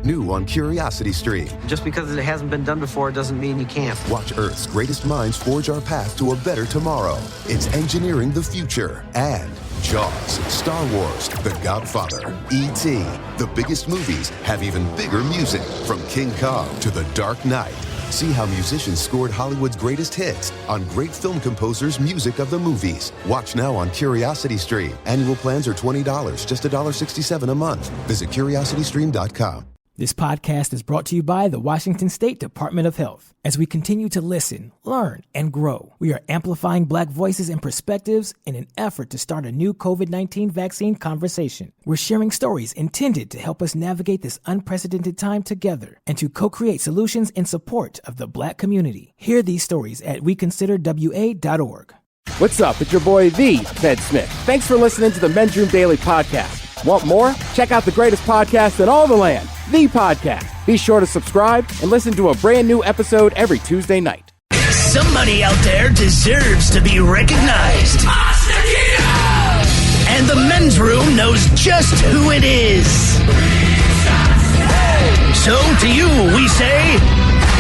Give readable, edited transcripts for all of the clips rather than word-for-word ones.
New on Curiosity Stream. Just because it hasn't been done before doesn't mean you can't. Watch Earth's greatest minds forge our path to a better tomorrow. It's engineering the future. And Jaws, Star Wars, The Godfather, E.T. The biggest movies have even bigger music. From King Kong to The Dark Knight. See how musicians scored Hollywood's greatest hits on great film composers' music of the movies. Watch now on Curiosity Stream. Annual plans are $20, just $1.67 a month. Visit curiositystream.com. This podcast is brought to you by the Washington State Department of Health. As we continue to listen, learn, and grow, we are amplifying Black voices and perspectives in an effort to start a new COVID-19 vaccine conversation. We're sharing stories intended to help us navigate this unprecedented time together and to co-create solutions in support of the Black community. Hear these stories at weconsiderwa.org. What's up? It's your boy, The Ted Smith. Thanks for listening to the Men's Room Daily Podcast. Want more? Check out the greatest podcast in all the land, The Podcast. Be sure to subscribe and listen to a brand new episode every Tuesday night. Somebody out there deserves to be recognized. And the Men's Room knows just who it is. So to you, we say,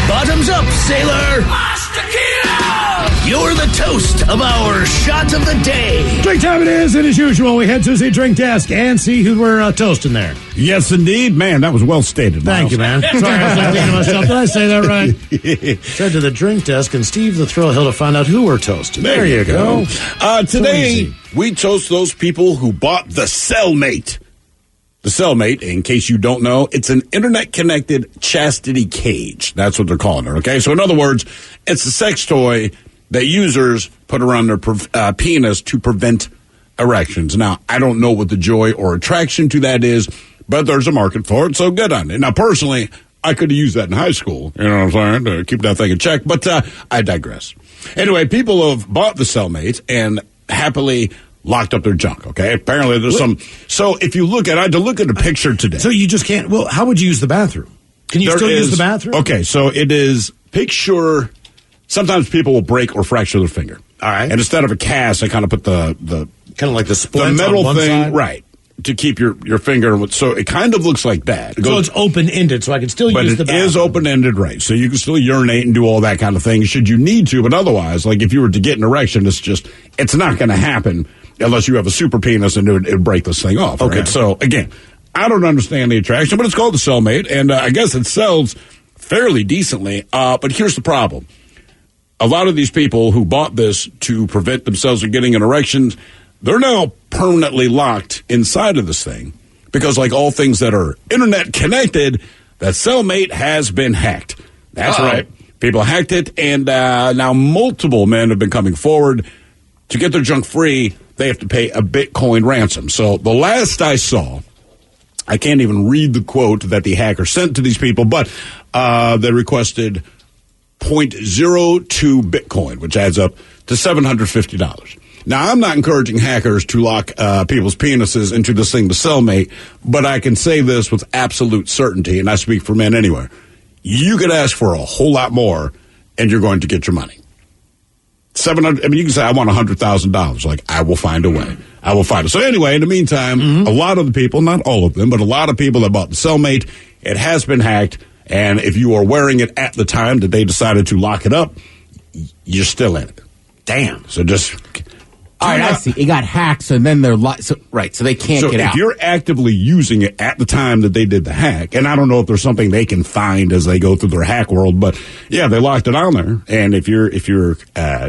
bottoms up, sailor. You're the toast of our shot of the day. Drink time it is, and as usual, we head to the drink desk and see who we're toasting there. Yes, indeed. Man, that was well stated. Thank you, man. Sorry, I was thinking to myself, did I say that right? Said to the drink desk, and Steve the Thrill Hill to find out who we're toasting. There you go. Today, we toast those people who bought the Cellmate. The Cellmate, in case you don't know, it's an internet-connected chastity cage. That's what they're calling it, okay? So in other words, it's a sex toy that users put around their penis to prevent erections. Now, I don't know what the joy or attraction to that is, but there's a market for it, so good on it. Now, personally, I could have used that in high school, you know what I'm saying, to keep that thing in check, but I digress. Anyway, people have bought the Cellmate and happily locked up their junk, okay? Apparently there's some... So if you look at... I had to look at a picture today. So you just can't... Well, how would you use the bathroom? Can you still use the bathroom? Okay, so it is... Picture... Sometimes people will break or fracture their finger. All right. And instead of a cast, they kind of put the kind of like the splint metal on one thing, side? right, to keep your finger. So it kind of looks like that. So it's open-ended, so I can still use the bathroom. But it is open-ended, right. So you can still urinate and do all that kind of thing should you need to. But otherwise, like if you were to get an erection, it's not going to happen unless you have a super penis and it would break this thing off. Okay. Right? So again, I don't understand the attraction, but it's called the Cellmate. And I guess it sells fairly decently. But here's the problem. A lot of these people who bought this to prevent themselves from getting an erection, they're now permanently locked inside of this thing because, like all things that are internet connected, that Cellmate has been hacked. That's right. People hacked it, and now multiple men have been coming forward to get their junk free. They have to pay a Bitcoin ransom. So the last I saw, I can't even read the quote that the hacker sent to these people, but they requested 0.02 Bitcoin, which adds up to $750. Now, I'm not encouraging hackers to lock people's penises into this thing, the Cellmate, but I can say this with absolute certainty, and I speak for men anywhere. You could ask for a whole lot more, and you're going to get your money. $700. I mean, you can say, I want $100,000. Like, I will find a way. I will find it. So anyway, in the meantime, a lot of the people, not all of them, but a lot of people that bought the Cellmate, it has been hacked. And if you are wearing it at the time that they decided to lock it up, you're still in it. Damn. So just... All right, I see. It got hacked, so then they're... so they can't get out. So if you're actively using it at the time that they did the hack, and I don't know if there's something they can find as they go through their hack world, but yeah, they locked it on there. And if you're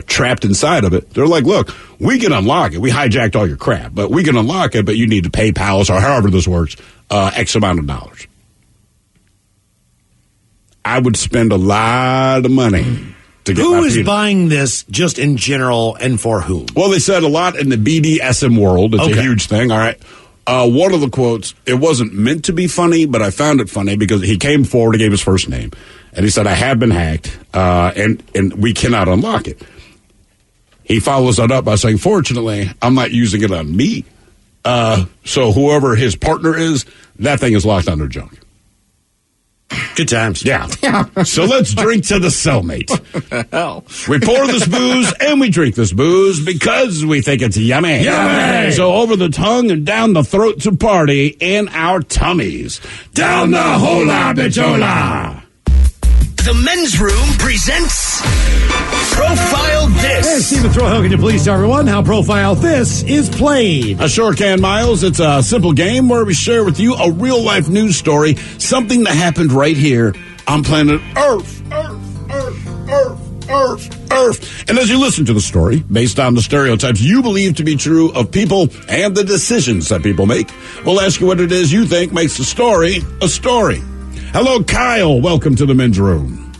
trapped inside of it, they're like, look, we can unlock it. We hijacked all your crap, but we can unlock it, but you need to pay PayPal or however this works, X amount of dollars. I would spend a lot of money to get Who is buying this just in general and for whom? Well, they said a lot in the BDSM world. It's a huge thing, all right? One of the quotes, it wasn't meant to be funny, but I found it funny because he came forward and gave his first name. And he said, I have been hacked, and we cannot unlock it. He follows that up by saying, fortunately, I'm not using it on me. So whoever his partner is, that thing is locked on their junk. Good times. Yeah. So let's drink to the cellmate. Hell. We pour this booze and we drink this booze because we think it's yummy. Yummy! So over the tongue and down the throat to party in our tummies. Down the hola bichola. The Men's Room presents Profile Hey, This. Stephen Throwhill, can you please tell everyone how Profile This is played? I sure can, Miles. It's a simple game where we share with you a real-life news story, something that happened right here on planet Earth. Earth. And as you listen to the story, based on the stereotypes you believe to be true of people and the decisions that people make, we'll ask you what it is you think makes a story a story. Hello, Kyle. Welcome to the Men's Room.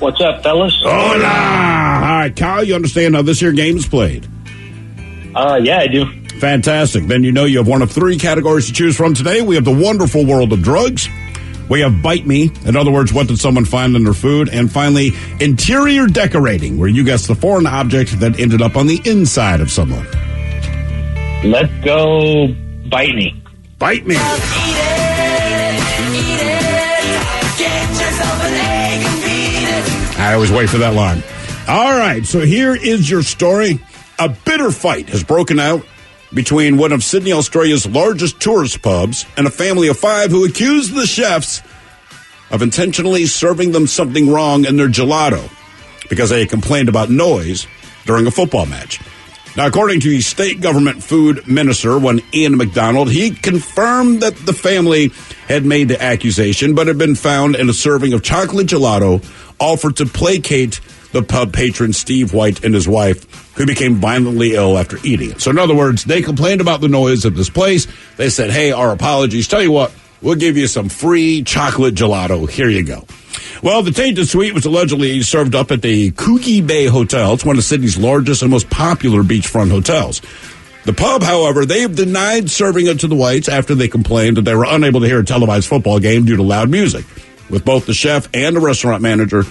What's up, fellas? Hola! All right, Kyle, you understand how this here game is played? Yeah, I do. Fantastic. Then you know you have one of three categories to choose from today. We have the wonderful world of drugs. We have Bite Me. In other words, what did someone find in their food? And finally, interior decorating, where you guess the foreign object that ended up on the inside of someone. Let's go Bite Me. Bite Me. I always wait for that line. All right, so here is your story. A bitter fight has broken out between one of Sydney, Australia's largest tourist pubs and a family of 5 who accused the chefs of intentionally serving them something wrong in their gelato because they had complained about noise during a football match. Now, according to the state government food minister, one Ian McDonald, he confirmed that the family had made the accusation, but had been found in a serving of chocolate gelato offered to placate the pub patron Steve White and his wife, who became violently ill after eating it. So in other words, they complained about the noise of this place. They said, hey, our apologies. Tell you what, we'll give you some free chocolate gelato. Here you go. Well, the tainted sweet was allegedly served up at the Coogee Bay Hotel. It's one of Sydney's largest and most popular beachfront hotels. The pub, however, they have denied serving it to the Whites after they complained that they were unable to hear a televised football game due to loud music, with both the chef and the restaurant manager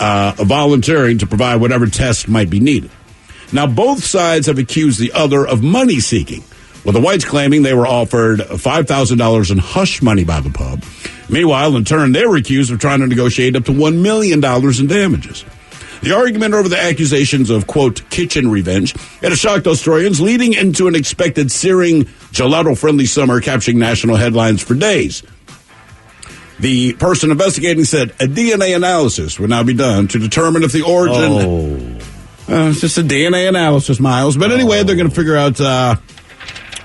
volunteering to provide whatever tests might be needed. Now, both sides have accused the other of money seeking, with the Whites claiming they were offered $5,000 in hush money by the pub. Meanwhile, in turn, they were accused of trying to negotiate up to $1 million in damages. The argument over the accusations of, quote, kitchen revenge had shocked Australians, leading into an expected searing, gelato-friendly summer capturing national headlines for days. The person investigating said a DNA analysis would now be done to determine if the origin... it's just a DNA analysis, Miles. But anyway, they're going to figure out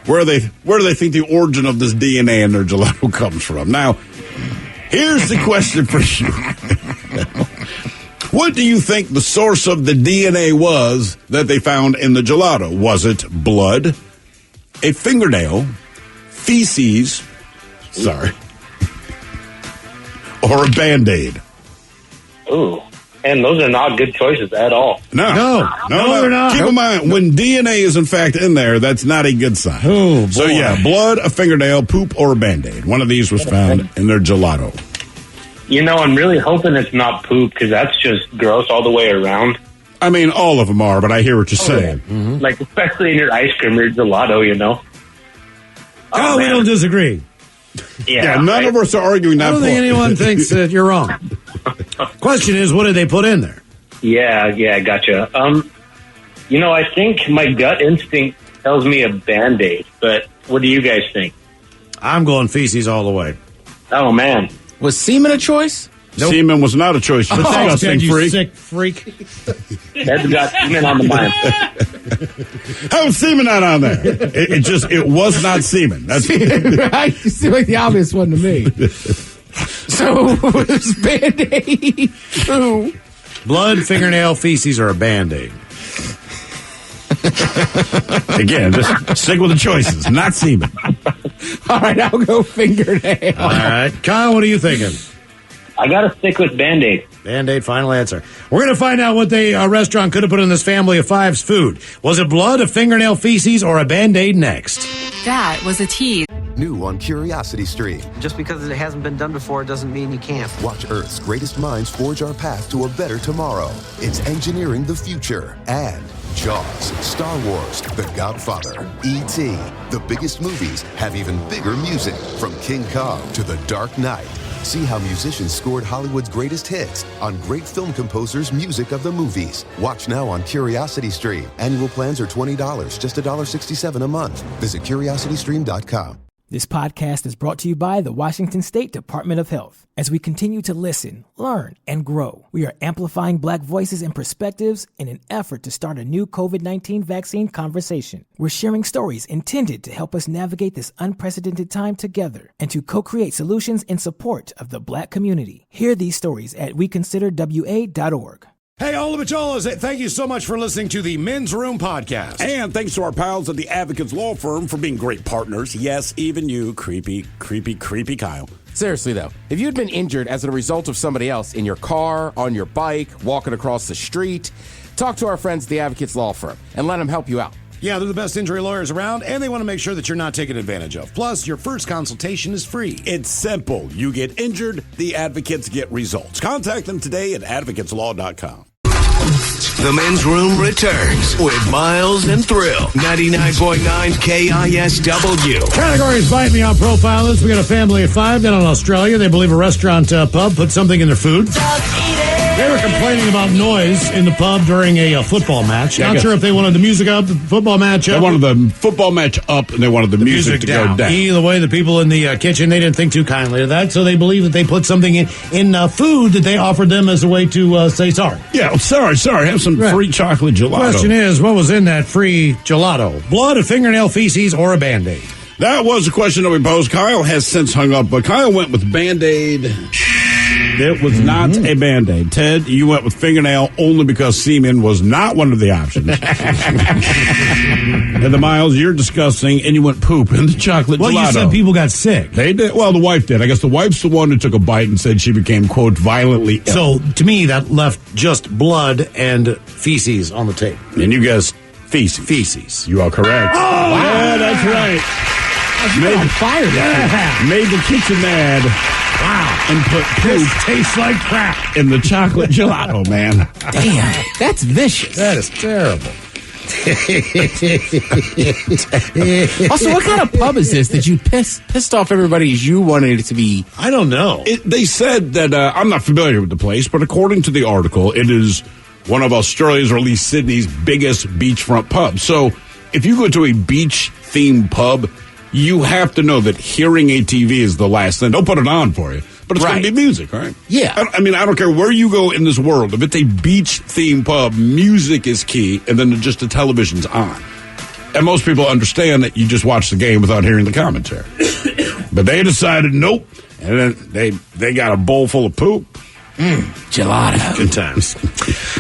where do they think the origin of this DNA in their gelato comes from. Now, here's the question for you. What do you think the source of the DNA was that they found in the gelato? Was it blood, a fingernail, feces, or a Band-Aid? Ooh. And those are not good choices at all. No, they're not. Keep in mind, when DNA is in fact in there, that's not a good sign. Oh, boy. So yeah, blood, a fingernail, poop, or a Band-Aid. One of these was found in their gelato. You know, I'm really hoping it's not poop because that's just gross all the way around. I mean, all of them are, but I hear what you're saying. Yeah. Mm-hmm. Like, especially in your ice cream or your gelato, you know? Oh, we don't disagree. Yeah, none of us are arguing that I don't think point. anyone thinks that you're wrong. Question is, what did they put in there? Yeah, gotcha. You know, I think my gut instinct tells me a Band-Aid, but what do you guys think? I'm going feces all the way. Oh, man. Was semen a choice? Nope. Semen was not a choice. You disgusting you freak. sick freak. That's got semen on the mind. How was semen not on there? It was not semen. That's Right? You seem like the obvious one to me. So, was Band-Aid true? Blood, fingernail, feces, or a Band-Aid? Again, just stick with the choices, not semen. All right, I'll go fingernail. All right. Kyle, what are you thinking? I got to stick with Band-Aid. Band-Aid, final answer. We're going to find out what the restaurant could have put in this family of 5's food. Was it blood, a fingernail, feces, or a Band-Aid next? That was a tease. New on Curiosity Stream. Just because it hasn't been done before doesn't mean you can't. Watch Earth's greatest minds forge our path to a better tomorrow. It's engineering the future. And Jaws, Star Wars, The Godfather, E.T. The biggest movies have even bigger music. From King Kong to The Dark Knight. See how musicians scored Hollywood's greatest hits on great film composers' music of the movies. Watch now on CuriosityStream. Annual plans are $20, just $1.67 a month. Visit CuriosityStream.com. This podcast is brought to you by the Washington State Department of Health. As we continue to listen, learn, and grow, we are amplifying Black voices and perspectives in an effort to start a new COVID-19 vaccine conversation. We're sharing stories intended to help us navigate this unprecedented time together and to co-create solutions in support of the Black community. Hear these stories at weconsiderwa.org. Hey, all of Cholas, thank you so much for listening to the Men's Room Podcast. And thanks to our pals at the Advocates Law Firm for being great partners. Yes, even you, creepy Kyle. Seriously, though, if you'd been injured as a result of somebody else in your car, on your bike, walking across the street, talk to our friends at the Advocates Law Firm and let them help you out. Yeah, they're the best injury lawyers around, and they want to make sure that you're not taken advantage of. Plus, your first consultation is free. It's simple. You get injured, the advocates get results. Contact them today at advocateslaw.com. The Men's Room returns with Miles and Thrill. 99.9 KISW. Categories bite me on profile list. We got a family of 5 down in Australia. They believe a restaurant pub put something in their food. They were complaining about noise in the pub during a football match. Not sure if they wanted the music up, the football match up. They wanted the football match up, and they wanted the music to go down. Either way, the people in the kitchen, they didn't think too kindly of that, so they believe that they put something in food that they offered them as a way to say sorry. Yeah, sorry. Have some free chocolate gelato. The question is, what was in that free gelato? Blood, a fingernail, feces, or a Band-Aid? That was the question that we posed. Kyle has since hung up, but Kyle went with Band-Aid. It was not a Band-Aid. Ted, you went with fingernail only because semen was not one of the options. And the Miles, you're disgusting, and you went poop in the chocolate gelato. Well, you said people got sick. They did. Well, the wife did. I guess the wife's the one who took a bite and said she became, quote, violently ill. So, to me, that left just blood and feces on the table. And you guessed feces. Feces. You are correct. Oh, yeah, that's right. On fire. Made the kitchen mad. Wow. And put poop. This tastes like crap. In the chocolate gelato, man. Damn, that's vicious. That is terrible. Also, what kind of pub is this that you pissed off everybody as you wanted it to be? I don't know. They said that, I'm not familiar with the place, but according to the article, it is one of Australia's, or at least Sydney's, biggest beachfront pubs. So if you go to a beach-themed pub, you have to know that hearing a TV is the last thing. Don't put it on for you. But it's going to be music, right? Yeah. I mean, I don't care where you go in this world. If it's a beach-themed pub, music is key, and then just the television's on. And most people understand that you just watch the game without hearing the commentary. But they decided, nope. And then they got a bowl full of poop. Gelato. Good times.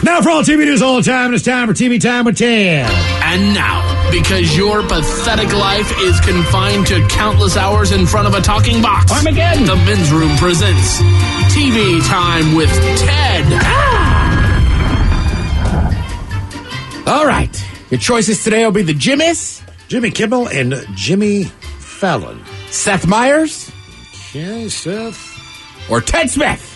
Now for all TV news all the time, it's time for TV Time with Ted. And now, because your pathetic life is confined to countless hours in front of a talking box, Armageddon, the Men's Room presents TV Time with Ted. All right. Your choices today will be the Jimmies, Jimmy Kimmel and Jimmy Fallon. Seth Meyers, Okay, Seth. or Ted Smith.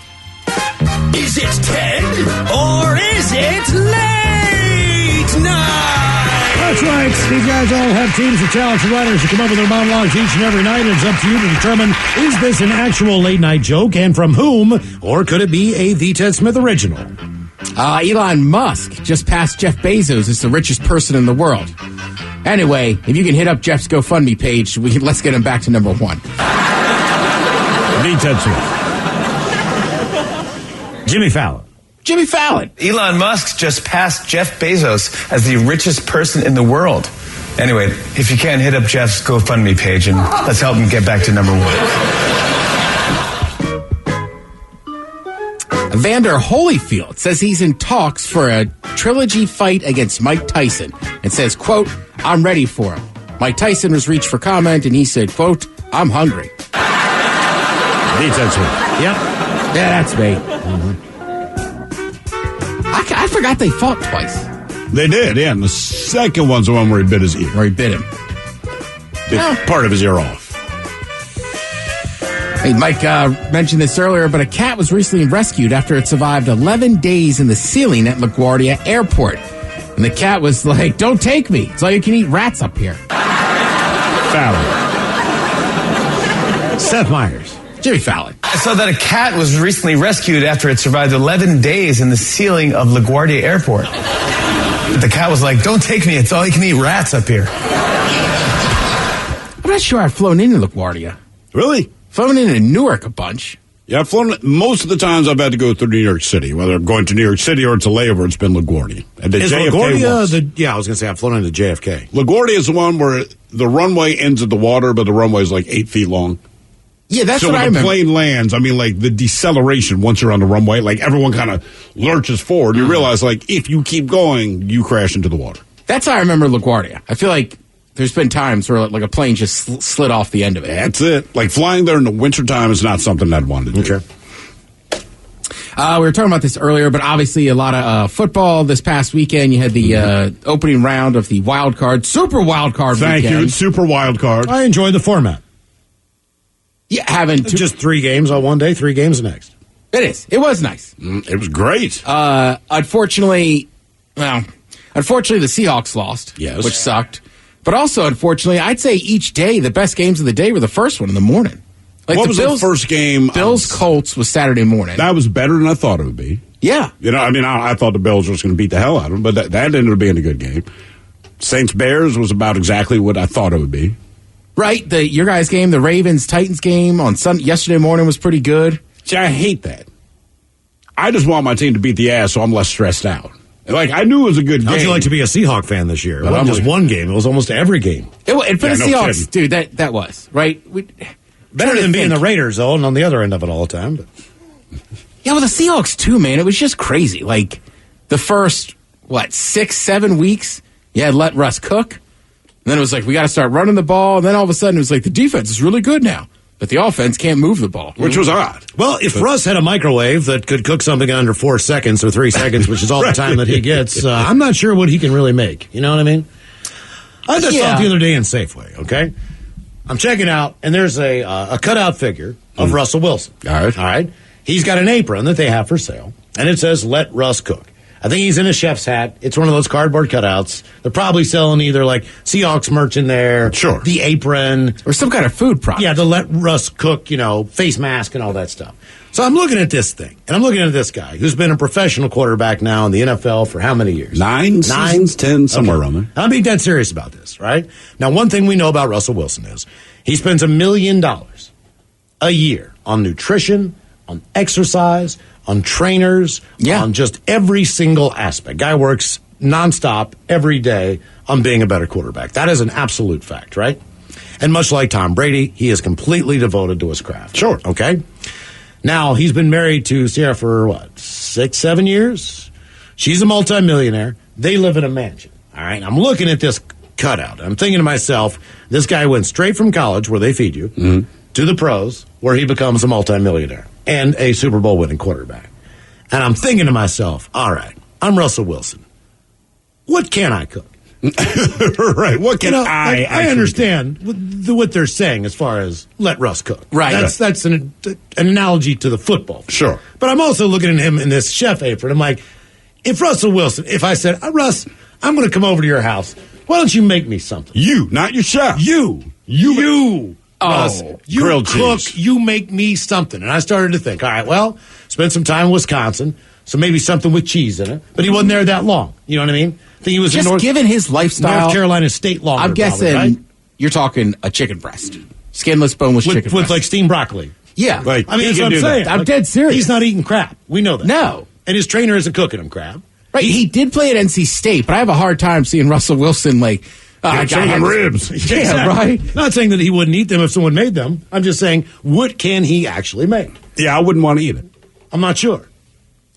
Is it Ted or is it late night? That's right. These guys all have teams of talented writers who come up with their monologues each and every night. It's up to you to determine, is this an actual late-night joke, and from whom, or could it be a The Ted Smith original? Elon Musk just passed Jeff Bezos as the richest person in the world. Anyway, if you can hit up Jeff's GoFundMe page, let's get him back to number 1. The Ted Smith. Jimmy Fallon. Jimmy Fallon. Elon Musk just passed Jeff Bezos as the richest person in the world. Anyway, if you can, hit up Jeff's GoFundMe page and let's help him get back to number 1. Evander Holyfield says he's in talks for a trilogy fight against Mike Tyson and says, quote, I'm ready for him. Mike Tyson was reached for comment and he said, quote, I'm hungry. The Ted Smith. Yep. Yeah, that's me. I forgot they fought twice. They did, yeah. And the second one's the one where he bit his ear. Where he bit him. Part of his ear off. Hey, Mike mentioned this earlier, but a cat was recently rescued after it survived 11 days in the ceiling at LaGuardia Airport. And the cat was like, don't take me. It's all you can eat rats up here. Fallon. Seth Meyers. Jimmy Fallon. I saw that a cat was recently rescued after it survived 11 days in the ceiling of LaGuardia Airport. The cat was like, don't take me, it's all you can eat rats up here. I'm not sure I've flown into LaGuardia. Really? Flown into Newark a bunch. Yeah, I've flown. Most of the times I've had to go through New York City. Whether I'm going to New York City or it's a layover, it's been LaGuardia. And Is LaGuardia I was going to say I've flown into JFK. LaGuardia is the one where the runway ends at the water, but the runway is like 8 feet long. Yeah, that's so what I when the remember. plane lands, I mean, like the deceleration once you're on the runway, like everyone kind of lurches forward. You realize, like, if you keep going, you crash into the water. That's how I remember LaGuardia. I feel like there's been times where like a plane just slid off the end of it. That's it. Like flying there in the wintertime is not something I'd want to do. Okay. We were talking about this earlier, but obviously a lot of football this past weekend. You had the opening round of the wild card, super wild card Thank weekend. you. Super wild card. I enjoyed the format. Yeah, having just 3 games on one day, 3 games the next. It is. It was nice. It was great. Unfortunately, the Seahawks lost, yes, which sucked. But also, unfortunately, I'd say each day the best games of the day were the first one in the morning. Like what was the first game? Bills-Colts was Saturday morning. That was better than I thought it would be. Yeah. You know, I mean, I thought the Bills were going to beat the hell out of them, but that ended up being a good game. Saints-Bears was about exactly what I thought it would be. Right. Your guys' game, the Ravens-Titans game on yesterday morning was pretty good. See, I hate that. I just want my team to beat the ass so I'm less stressed out. Like, I knew it was a good game. How'd you like to be a Seahawk fan this year? It But wasn't I'm just like- one game. It was almost every game. And for the no Seahawks, kidding. dude, that was, right? Better than being the Raiders, though, and on the other end of it all the time. But. Yeah, well, the Seahawks, too, man. It was just crazy. Like, the first, 6-7 weeks, let Russ cook. And then it was like, we got to start running the ball. And then all of a sudden, it was like, the defense is really good now. But the offense can't move the ball. Which was odd. Well, if Russ had a microwave that could cook something in under 4 seconds or 3 seconds, which is all the time that he gets, I'm not sure what he can really make. You know what I mean? I just saw it the other day in Safeway, okay? I'm checking out, and there's a cutout figure of Russell Wilson. All right. All right? He's got an apron that they have for sale, and it says, "Let Russ cook." I think he's in a chef's hat. It's one of those cardboard cutouts. They're probably selling either like Seahawks merch in there, Sure, the apron, or some kind of food product. Yeah, the "Let Russ cook," face mask and all that stuff. So I'm looking at this thing, and I'm looking at this guy who's been a professional quarterback now in the NFL for how many years? 9 seasons, 10, somewhere around there. I'm being dead serious about this, right? Now, one thing we know about Russell Wilson is he spends $1 million a year on nutrition, on exercise, on trainers, on just every single aspect. Guy works nonstop every day on being a better quarterback. That is an absolute fact, right? And much like Tom Brady, he is completely devoted to his craft. Sure. Okay? Now, he's been married to Sarah for, 6, 7 years? She's a multimillionaire. They live in a mansion. All right? I'm looking at this cutout. I'm thinking to myself, this guy went straight from college, where they feed you, to the pros, where he becomes a multimillionaire and a Super Bowl winning quarterback. And I'm thinking to myself, all right, I'm Russell Wilson. What can I cook? Right. What can I understand what they're saying as far as let Russ cook. Right. That's an analogy to the football. Sure. But I'm also looking at him in this chef apron. I'm like, if Russell Wilson, if I said, Russ, I'm going to come over to your house, why don't you make me something? You, not your chef. You. Russ, you grilled cook, cheese. you make me something. And I started to think, all right, well, spent some time in Wisconsin, so maybe something with cheese in it. But he wasn't there that long. You know what I mean? I think he was just in given his lifestyle, North Carolina State longer. I'm guessing probably, right? you're talking a chicken breast, skinless, boneless chicken with breast. like steamed broccoli. Yeah. Like, I mean, he that's can what I'm do saying. that. I'm dead serious. He's not eating crap. We know that. No. And his trainer isn't cooking him crap. Right. He did play at NC State, but I have a hard time seeing Russell Wilson like, I some got ribs. Yeah, Exactly. right. Not saying that he wouldn't eat them if someone made them. I'm just saying, what can he actually make? Yeah, I wouldn't want to eat it. I'm not sure.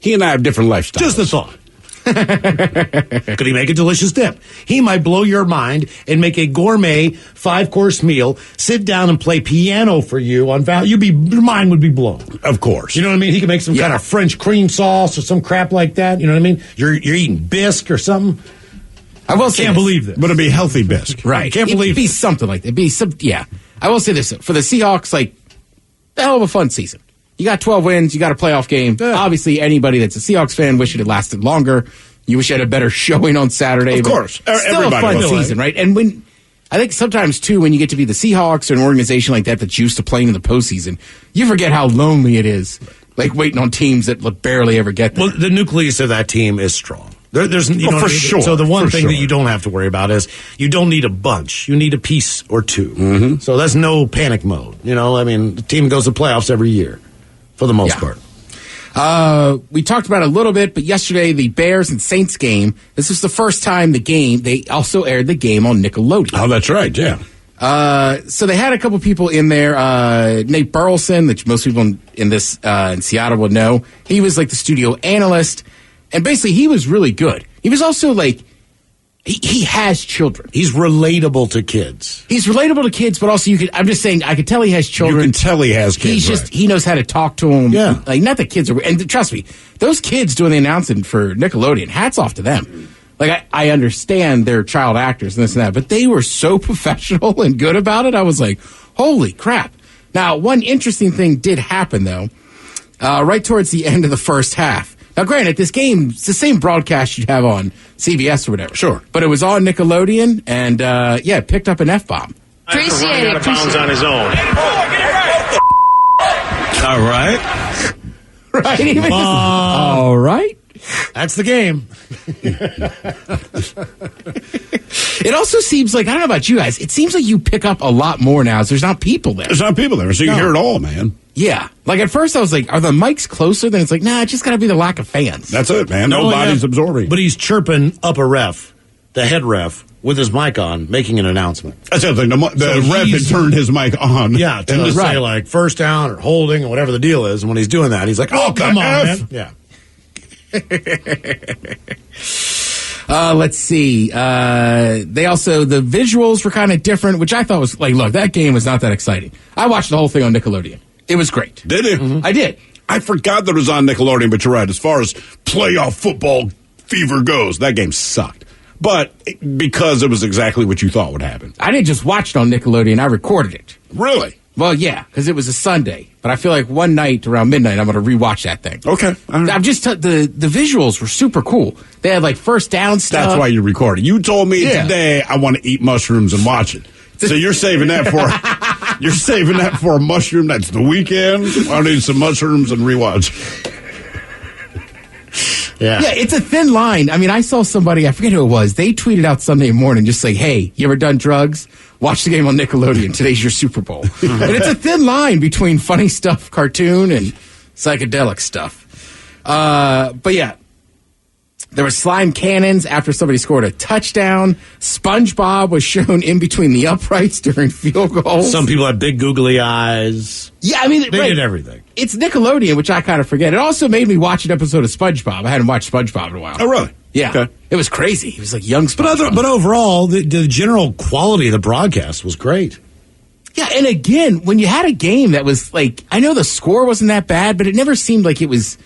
He and I have different lifestyles. Just a thought. Could he make a delicious dip? He might blow your mind and make a gourmet 5-course meal, sit down and play piano for you on value. Your mind would be blown. Of course. You know what I mean? He could make some kind of French cream sauce or some crap like that. You know what I mean? You're eating bisque or something. I will say Can't this. believe this. But it'd be healthy bisque. Right. Can't believe It'd be it. something like that. It'd be some, yeah. I will say this. For the Seahawks, like, a hell of a fun season. You got 12 wins. You got a playoff game. Yeah. Obviously, anybody that's a Seahawks fan wish it had lasted longer. You wish you had a better showing on Saturday. Of course. Still Everybody a fun does. season, right? And when I think sometimes, too, when you get to be the Seahawks or an organization like that that's used to playing in the postseason, you forget how lonely it is, like waiting on teams that barely ever get there. Well, the nucleus of that team is strong. There's for sure. So the one thing sure. that you don't have to worry about is you don't need a bunch. You need a piece or two. Mm-hmm. So that's no panic mode. The team goes to playoffs every year for the most part. We talked about it a little bit, but yesterday the Bears and Saints game, this was the first time they also aired the game on Nickelodeon. Oh, that's right, yeah. So they had a couple people in there. Nate Burleson, that most people in Seattle would know. He was like the studio analyst, and basically he was really good. He was also like, he has children. He's relatable to kids. He's relatable to kids, but also I'm just saying, I could tell he has children. You can tell he has kids. He knows how to talk to them. Yeah. Like, not that kids are, and trust me, those kids doing the announcing for Nickelodeon, hats off to them. Like, I understand they're child actors and this and that, but they were so professional and good about it. I was like, holy crap. Now, one interesting thing did happen, though, right towards the end of the first half. Now, granted, this game, it's the same broadcast you'd have on CBS or whatever. Sure. But it was on Nickelodeon, and, it picked up an F-bomb. Appreciate it. Pounds on his own. All right. Right? All right. That's the game. It also seems like, I don't know about you guys, it seems like you pick up a lot more now as there's not people there. There's not people there, so you can hear it all, man. Yeah. Like, at first I was like, are the mics closer? Then it's like, nah, it just got to be the lack of fans. That's it, man. Nobody's absorbing. But he's chirping up a ref, the head ref, with his mic on, making an announcement. That's the other thing. The ref had turned his mic on. Yeah, to say, like, first down or holding or whatever the deal is. And when he's doing that, he's like, oh, come on, man. Yeah. Let's see. The visuals were kind of different, which I thought was like, look, that game was not that exciting. I watched the whole thing on Nickelodeon. It was great. Did it? Mm-hmm. I did. I forgot that it was on Nickelodeon, but you're right. As far as playoff football fever goes, that game sucked. But because it was exactly what you thought would happen. I didn't just watch it on Nickelodeon. I recorded it. Really? Well, yeah, because it was a Sunday. But I feel like one night around midnight, I'm going to rewatch that thing. Okay. I'm just the visuals were super cool. They had like first down stuff. That's why you recorded. You told me today I want to eat mushrooms and watch it. So you're saving that for a mushroom. That's the weekend. I need some mushrooms and rewatch. Yeah, it's a thin line. I mean, I saw somebody, I forget who it was, they tweeted out Sunday morning just like, hey, you ever done drugs? Watch the game on Nickelodeon. Today's your Super Bowl. And it's a thin line between funny stuff, cartoon, and psychedelic stuff. But yeah, there were slime cannons after somebody scored a touchdown. SpongeBob was shown in between the uprights during field goals. Some people had big googly eyes. Yeah, I mean, they did everything. It's Nickelodeon, which I kind of forget. It also made me watch an episode of SpongeBob. I hadn't watched SpongeBob in a while. Oh, really? Yeah. Okay. It was crazy. It was like young SpongeBob. But overall, the general quality of the broadcast was great. Yeah, and again, when you had a game that was like, I know the score wasn't that bad, but it never seemed like it was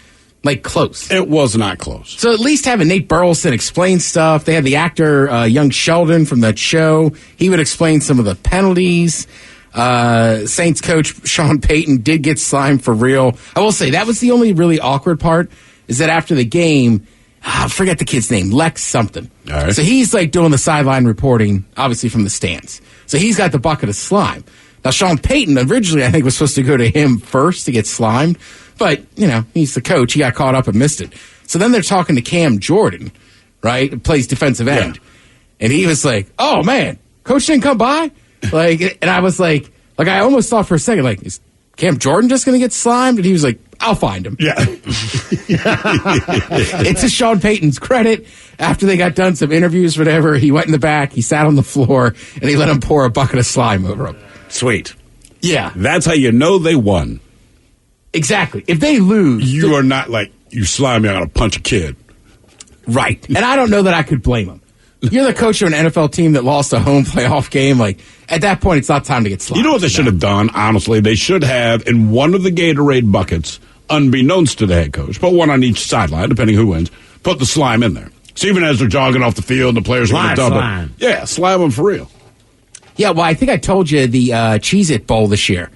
like close. It was not close. So at least having Nate Burleson explain stuff. They had the actor young Sheldon from that show. He would explain some of the penalties. Saints coach Sean Payton did get slimed for real. I will say that was the only really awkward part, is that after the game, I forget the kid's name, Lex something. All right. So he's like doing the sideline reporting, obviously from the stands. So he's got the bucket of slime. Now Sean Payton originally I think was supposed to go to him first to get slimed, but he's the coach. He got caught up and missed it. So then they're talking to Cam Jordan, right? Who plays defensive end. Yeah. And he was like, oh man, coach didn't come by? Like, and I was like I almost thought for a second, like, is Cam Jordan just going to get slimed? And he was like, I'll find him. Yeah. It's to Sean Payton's credit. After they got done some interviews, whatever, he went in the back, he sat on the floor, and he let him pour a bucket of slime over him. Sweet. Yeah. That's how you know they won. Exactly. If they lose... You are not like, you slime me, I'm going to punch a kid. Right. And I don't know that I could blame him. You're the coach of an NFL team that lost a home playoff game. Like, at that point, it's not time to get slimed. You know what they should have done, honestly? They should have, in one of the Gatorade buckets, unbeknownst to the head coach, put one on each sideline, depending who wins, put the slime in there. So even as they're jogging off the field, the players are going to dump it. Yeah, slime them for real. Yeah, well, I think I told you the Cheez-It Bowl this year.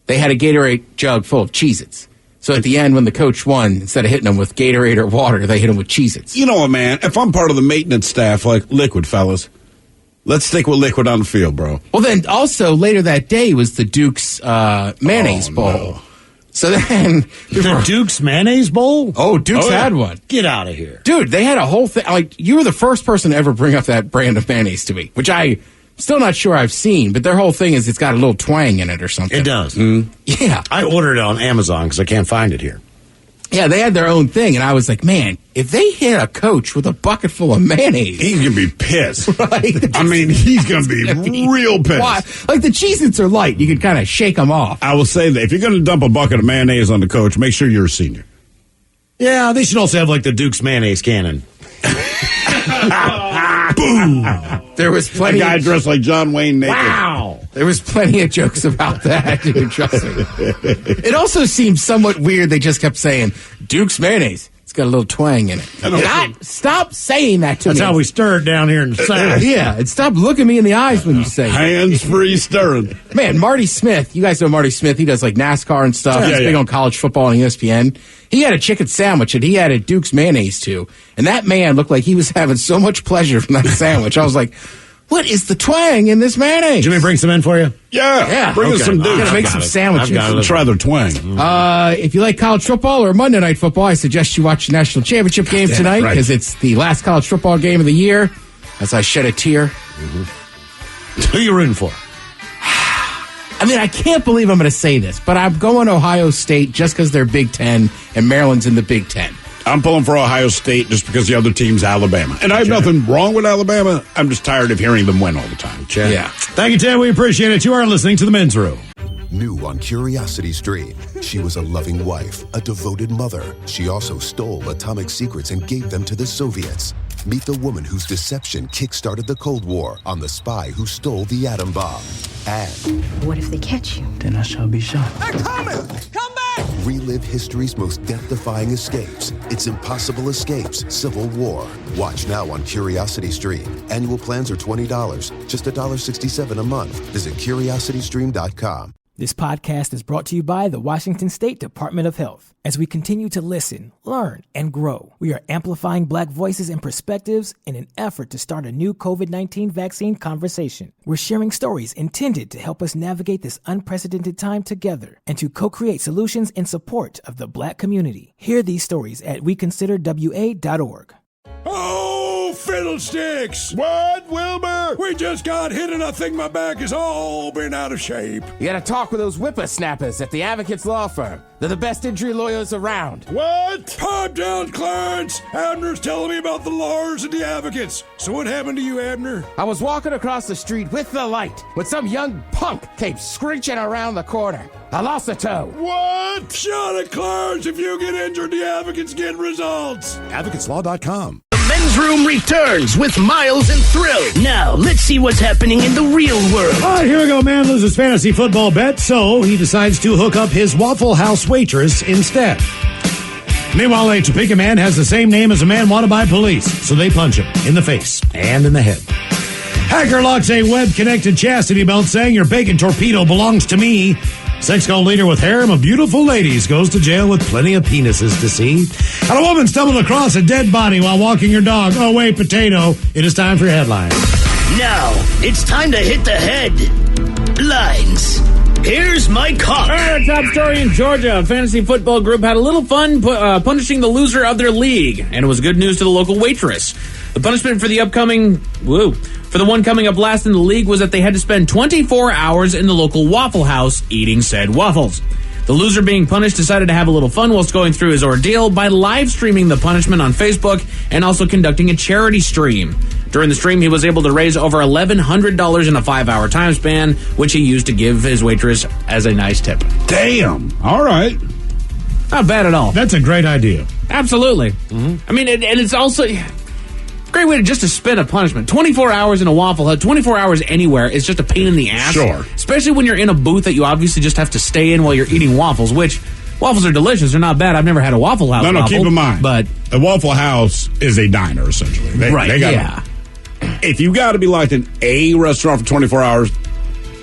They had a Gatorade jug full of Cheez-Its. So at the end, when the coach won, instead of hitting them with Gatorade or water, they hit them with Cheez-Its. You know what, man? If I'm part of the maintenance staff, like, liquid, fellas. Let's stick with liquid on the field, bro. Well, then also later that day was the Duke's mayonnaise bowl. No. So then The Duke's mayonnaise bowl? Oh, Duke's had one. Get out of here. Dude, they had a whole thing. Like, you were the first person to ever bring up that brand of mayonnaise to me, which I still not sure I've seen, but their whole thing is it's got a little twang in it or something. It does. Yeah. I ordered it on Amazon because I can't find it here. Yeah, they had their own thing, and I was like, man, if they hit a coach with a bucket full of mayonnaise. He's going to be pissed. Right? I mean, he's going to be real pissed. Why? Like, the Cheez-Its are light. You can kind of shake them off. I will say that if you're going to dump a bucket of mayonnaise on the coach, make sure you're a senior. Yeah, they should also have like the Duke's mayonnaise cannon. Boom! There was A plenty guy dressed like John Wayne naked. Wow! There was plenty of jokes about that, dude, trust me. It also seemed somewhat weird. They just kept saying, Duke's mayonnaise. It's got a little twang in it. Stop saying that to me. That's how we stir it down here in the South. Yeah, and stop looking me in the eyes when you say it. Hands-free stirring. Man, Marty Smith, you guys know Marty Smith. He does like NASCAR and stuff. He's big on college football on ESPN. He had a chicken sandwich and he added Duke's mayonnaise too. And that man looked like he was having so much pleasure from that sandwich. I was like, what is the twang in this mayonnaise? Jimmy, bring some in for you? Yeah. Bring us some Duke's. Gotta make some sandwiches. Try their twang. If you like college football or Monday Night Football, I suggest you watch the national championship game tonight because it's the last college football game of the year. As I shed a tear. Who you rooting for? I mean, I can't believe I'm going to say this, but I'm going Ohio State just because they're Big Ten and Maryland's in the Big Ten. I'm pulling for Ohio State just because the other team's Alabama. And I have nothing wrong with Alabama. I'm just tired of hearing them win all the time. Yeah. Thank you, Ted. We appreciate it. You are listening to The Men's Room. New on Curiosity Stream, she was a loving wife, a devoted mother. She also stole atomic secrets and gave them to the Soviets. Meet the woman whose deception kick-started the Cold War on the spy who stole the atom bomb. And what if they catch you? Then I shall be shot. They're coming! Come back! relive history's most death-defying escapes. It's Impossible Escapes, Civil War. Watch now on Curiosity Stream. Annual plans are $20, just $1.67 a month. Visit curiositystream.com. This podcast is brought to you by the Washington State Department of Health. As we continue to listen, learn, and grow, we are amplifying Black voices and perspectives in an effort to start a new COVID-19 vaccine conversation. We're sharing stories intended to help us navigate this unprecedented time together and to co-create solutions in support of the Black community. Hear these stories at weconsiderwa.org. Oh, fiddlesticks! What, Wilbur? We just got hit and I think my back is all been out of shape. You gotta talk with those whippersnappers at the Advocates Law Firm. They're the best injury lawyers around. What? Calm down, Clarence. Abner's telling me about the lawyers and the advocates. So what happened to you, Abner? I was walking across the street with the light when some young punk came screeching around the corner. I lost a toe. What? Shut it, Clarence. If you get injured, the advocates get results. AdvocatesLaw.com. Men's Room returns with Miles and Thrill. Now, let's see what's happening in the real world. All right, here we go. Man loses fantasy football bet, so he decides to hook up his Waffle House waitress instead. Meanwhile, a Topeka man has the same name as a man wanted by police, so they punch him in the face and in the head. Hacker locks a web-connected chastity belt saying your bacon torpedo belongs to me. Sex cult leader with harem of beautiful ladies goes to jail with plenty of penises to see. And a woman stumbled across a dead body while walking her dog. Oh, wait, potato. It is time for your headlines. Now, it's time to hit the headlines. Here's my cop. All right, top story in Georgia. A fantasy football group had a little fun punishing the loser of their league, and it was good news to the local waitress. The punishment for the one coming up last in the league was that they had to spend 24 hours in the local Waffle House eating said waffles. The loser being punished decided to have a little fun whilst going through his ordeal by live streaming the punishment on Facebook and also conducting a charity stream. During the stream, he was able to raise over $1,100 in a 5-hour time span, which he used to give his waitress as a nice tip. Damn. All right. Not bad at all. That's a great idea. Absolutely. Mm-hmm. I mean, and it's also great way to spend a punishment. 24 hours in a Waffle Hut, 24 hours anywhere is just a pain in the ass. Sure. Especially when you're in a booth that you obviously just have to stay in while you're eating waffles, which waffles are delicious. They're not bad. I've never had a Waffle House waffle. Keep in mind. But a Waffle House is a diner, essentially. They got if you got to be locked in a restaurant for 24 hours,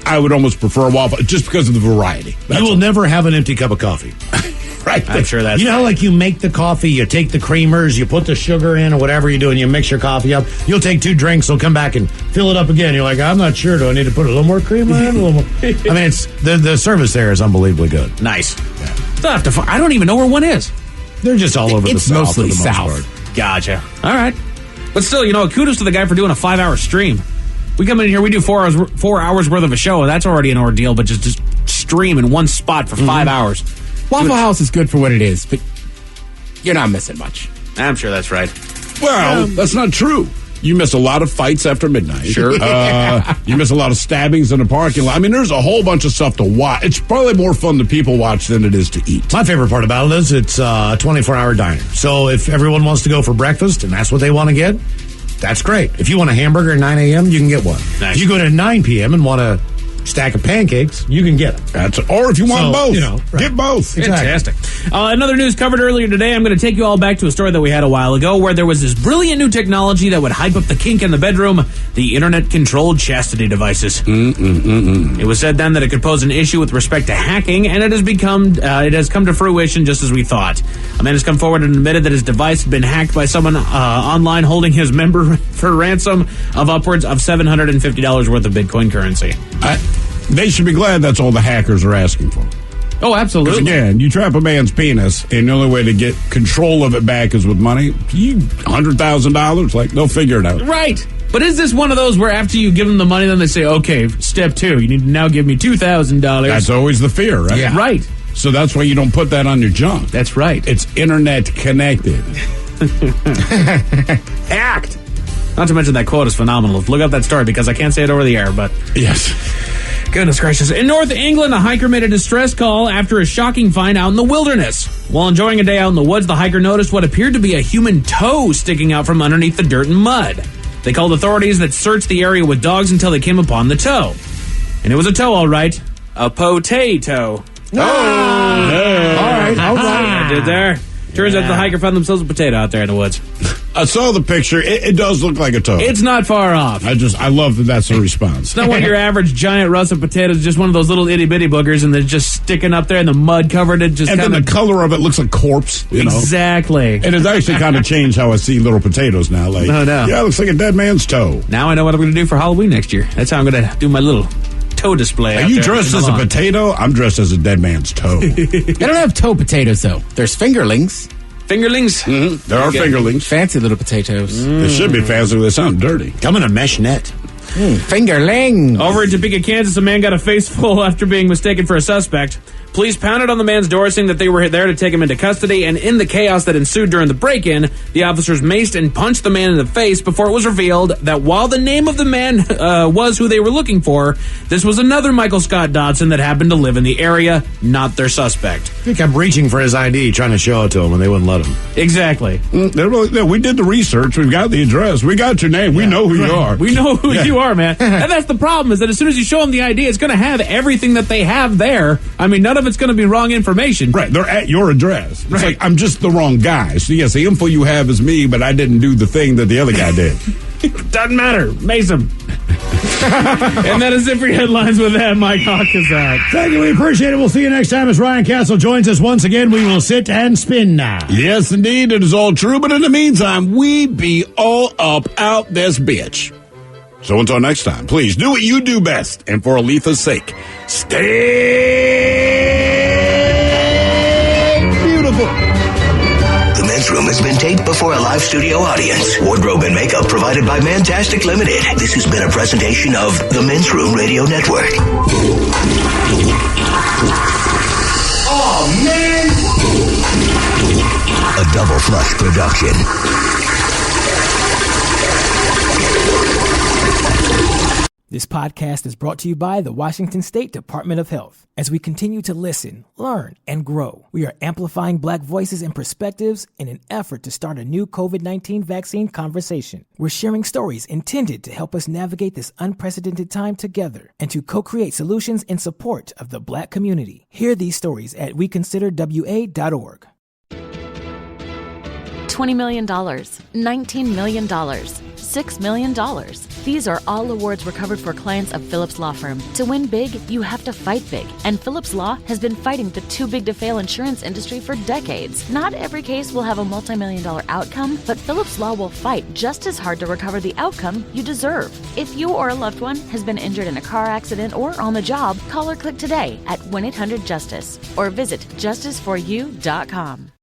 I would almost prefer a Waffle just because of the variety. You will never have an empty cup of coffee. Right. I'm sure that's You know, like you make the coffee, you take the creamers, you put the sugar in or whatever you do, and you mix your coffee up. You'll take 2 drinks, they'll come back and fill it up again. You're like, I'm not sure. Do I need to put a little more cream in? A little more? I mean, it's the service there is unbelievably good. nice. Yeah. Still have to. I don't even know where one is. They're just all over the It's South. mostly for the most South. part. Gotcha. All right. But still, kudos to the guy for doing a 5-hour stream. We come in here, we do 4 hours worth of a show, and that's already an ordeal, but just stream in one spot for 5 hours. Waffle House is good for what it is, but you're not missing much. I'm sure that's right. Well, that's not true. You miss a lot of fights after midnight. Sure. You miss a lot of stabbings in the parking lot. I mean, there's a whole bunch of stuff to watch. It's probably more fun to people watch than it is to eat. My favorite part about it is it's a 24-hour diner. So if everyone wants to go for breakfast and that's what they want to get, that's great. If you want a hamburger at 9 a.m., you can get one. Nice. If you go to 9 p.m. and want a stack of pancakes, you can get them. Or if you want both, right. get both. Fantastic. Another news covered earlier today. I'm going to take you all back to a story that we had a while ago where there was this brilliant new technology that would hype up the kink in the bedroom, the internet-controlled chastity devices. It was said then that it could pose an issue with respect to hacking, and it has come to fruition just as we thought. A man has come forward and admitted that his device had been hacked by someone online holding his member for ransom of upwards of $750 worth of Bitcoin currency. They should be glad that's all the hackers are asking for. Oh, absolutely. Because again, you trap a man's penis, and the only way to get control of it back is with money. $100,000, like they'll figure it out. Right. But is this one of those where after you give them the money, then they say, okay, step 2, you need to now give me $2,000? That's always the fear, right? Yeah. Right. So that's why you don't put that on your junk. That's right. It's internet connected. Hacked. Not to mention that quote is phenomenal. Look up that story because I can't say it over the air, but... Yes. Goodness gracious. In North England, a hiker made a distress call after a shocking find out in the wilderness. While enjoying a day out in the woods, the hiker noticed what appeared to be a human toe sticking out from underneath the dirt and mud. They called authorities that searched the area with dogs until they came upon the toe. And it was a toe, all right. A potato. Oh! All right. I did there. Turns out the hiker found themselves a potato out there in the woods. I saw the picture. It does look like a toe. It's not far off. I love that that's the response. It's not one of your average giant russet potatoes, just one of those little itty bitty boogers, and they're just sticking up there in the mud covered. It just and then the color of it looks like corpse. Exactly. And it's actually kind of changed how I see little potatoes now. Like, yeah, it looks like a dead man's toe. Now I know what I'm going to do for Halloween next year. That's how I'm going to do my little toe display. Are you dressed as a potato? I'm dressed as a dead man's toe. They don't have toe potatoes, though. There's fingerlings. Fingerlings? Mm-hmm. There are fingerlings. Fancy little potatoes. They should be fancy, but they sound dirty. Come in a mesh net. Fingerling. Over in Topeka, Kansas, a man got a face full after being mistaken for a suspect. Police pounded on the man's door saying that they were there to take him into custody, and in the chaos that ensued during the break-in, the officers maced and punched the man in the face before it was revealed that while the name of the man was who they were looking for, this was another Michael Scott Dodson that happened to live in the area, not their suspect. They kept reaching for his ID, trying to show it to him, and they wouldn't let him. Exactly. We did the research. We've got the address. We got your name. We know who you are. We know who you are, man. And that's the problem, is that as soon as you show them the ID, it's going to have everything that they have there. I mean, none of it's going to be wrong information. Right. They're at your address. It's like, I'm just the wrong guy. So, yes, the info you have is me, but I didn't do the thing that the other guy did. Doesn't matter. Mace him. And that is it for your headlines with that. Mike Hawk is out. Thank you. We appreciate it. We'll see you next time as Ryan Castle joins us once again. We will sit and spin now. Yes, indeed. It is all true. But in the meantime, we be all up out this bitch. So until next time, please do what you do best. And for Aletha's sake, stay beautiful. The Men's Room has been taped before a live studio audience. Wardrobe and makeup provided by Mantastic Limited. This has been a presentation of the Men's Room Radio Network. Oh, man! A Double Flush production. This podcast is brought to you by the Washington State Department of Health. As we continue to listen, learn, and grow, we are amplifying Black voices and perspectives in an effort to start a new COVID-19 vaccine conversation. We're sharing stories intended to help us navigate this unprecedented time together and to co-create solutions in support of the Black community. Hear these stories at weconsiderwa.org. $20 million, $19 million, $6 million. These are all awards recovered for clients of Phillips Law Firm. To win big, you have to fight big. And Phillips Law has been fighting the too big to fail insurance industry for decades. Not every case will have a multi-million-dollar outcome, but Phillips Law will fight just as hard to recover the outcome you deserve. If you or a loved one has been injured in a car accident or on the job, call or click today at 1-800-JUSTICE or visit justiceforyou.com.